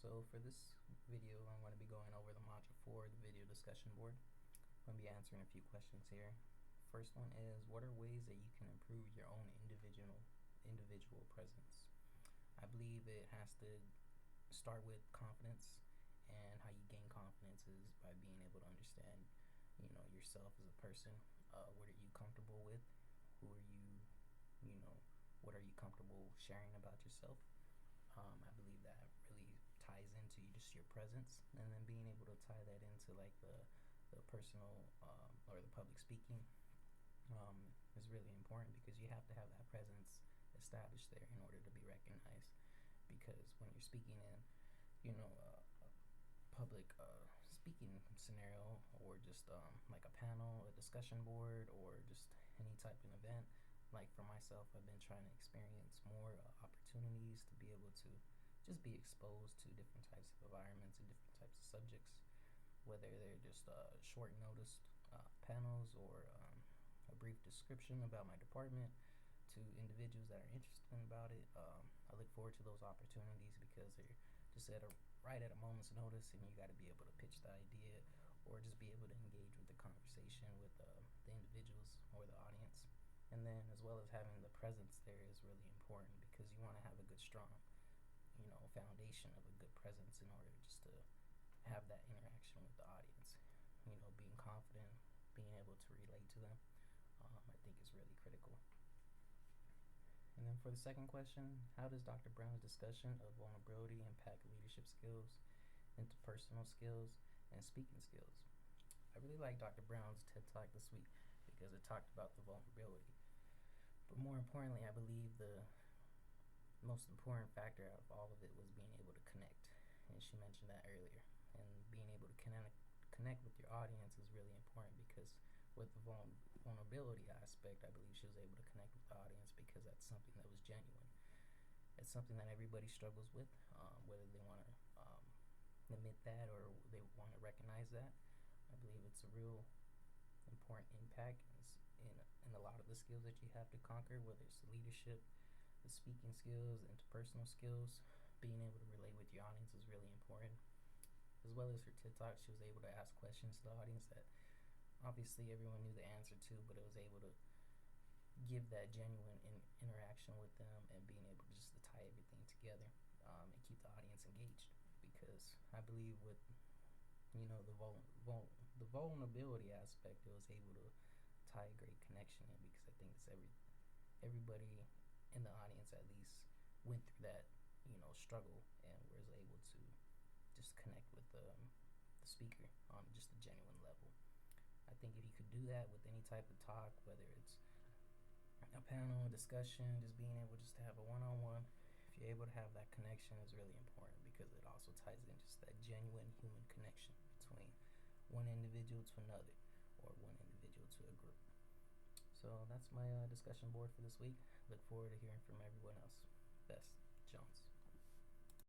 So for this video, I'm going to be going over the module 4, the video discussion board. I'm going to be answering a few questions here. First one is, what are ways that you can improve your own individual presence? I believe it has to start with confidence, and how you gain confidence is by being able to understand, yourself as a person. What are you comfortable with? Who are you, what are you comfortable sharing about yourself? I believe that really ties into just your presence, and then being able to tie that into like the personal or the public speaking is really important, because you have to have that presence established there in order to be recognized. Because when you're speaking in, a public speaking scenario, or just like a panel, a discussion board, or just any type of event, like for myself, I've been trying to experience more opportunities to be able to just be exposed to different types of environments and different types of subjects, whether they're just short noticed panels, or a brief description about my department to individuals that are interested about it. I look forward to those opportunities because they're just right at a moment's notice, and you got to be able to pitch the idea, or just be able to engage with the conversation with the individuals or the audience. And then, as well as having the presence there, is really important, because you want to have a good, strong, foundation of a good presence in order just to have that interaction with the audience. Being confident, being able to relate to them, I think is really critical. And then for the second question, how does Dr. Brown's discussion of vulnerability impact leadership skills, interpersonal skills, and speaking skills? I really like Dr. Brown's TED Talk this week because it talked about the vulnerability. But more importantly, I believe the most important factor out of all of it was being able to connect. And she mentioned that earlier. And being able to connect with your audience is really important, because with the vulnerability aspect, I believe she was able to connect with the audience because that's something that was genuine. It's something that everybody struggles with, whether they want to admit that or they want to recognize that. I believe it's a real important impact in a lot of the skills that you have to conquer, whether it's the leadership, the speaking skills, the interpersonal skills. Being able to relate with your audience is really important. As well as her TED Talk, she was able to ask questions to the audience that obviously everyone knew the answer to, but it was able to give that genuine interaction with them, and being able to just to tie everything together and keep the audience engaged. Because I believe with the vulnerability aspect, it was able to tie a great connection in, because I think it's everybody in the audience at least went through that struggle, and was able to just connect with the speaker on just a genuine level. I think if you could do that with any type of talk, whether it's a panel, a discussion, just being able just to have a one-on-one, if you're able to have that connection, is really important, because it also ties in just that genuine human connection between one individual to another, or one individual to a group. So that's my discussion board for this week. Look forward to hearing from everyone else. Best, Jones.